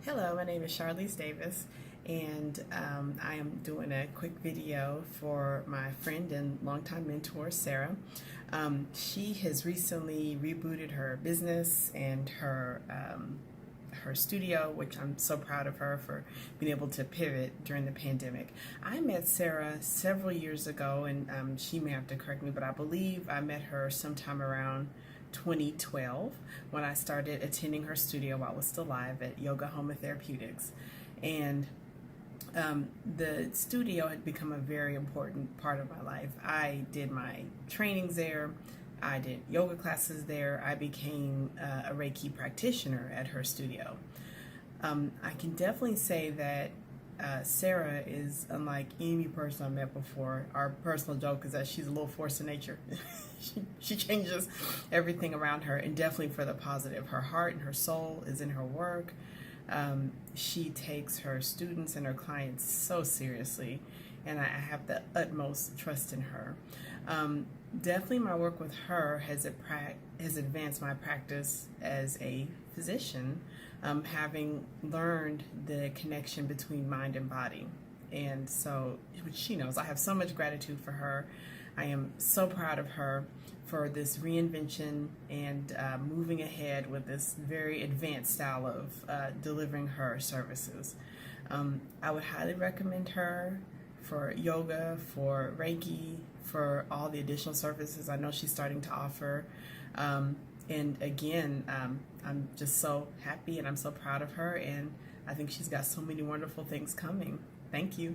Hello, my name is Charlyce Davis, and I am doing a quick video for my friend and longtime mentor, Sara. She has recently rebooted her business and her studio, which I'm so proud of her for being able to pivot during the pandemic. I met Sara several years ago, and she may have to correct me, but I believe I met her sometime around 2012 when I started attending her studio while I was still live at Yoga Homa Therapeutics. And the studio had become a very important part of my life. I did my trainings there. I did yoga classes there. I became a Reiki practitioner at her studio. I can definitely say that Sara is unlike any person I've met before. Our personal joke is that she's a little force of nature. she changes everything around her, and definitely for the positive. Her heart and her soul is in her work. She takes her students and her clients so seriously, and I have the utmost trust in her. Definitely my work with her has advanced my practice as a physician, having learned the connection between mind and body. And so, which she knows, I have so much gratitude for her. I am so proud of her for this reinvention and moving ahead with this very advanced style of delivering her services. I would highly recommend her for yoga, for Reiki, for all the additional services I know she's starting to offer. And again, I'm just so happy and I'm so proud of her, and I think she's got so many wonderful things coming. Thank you.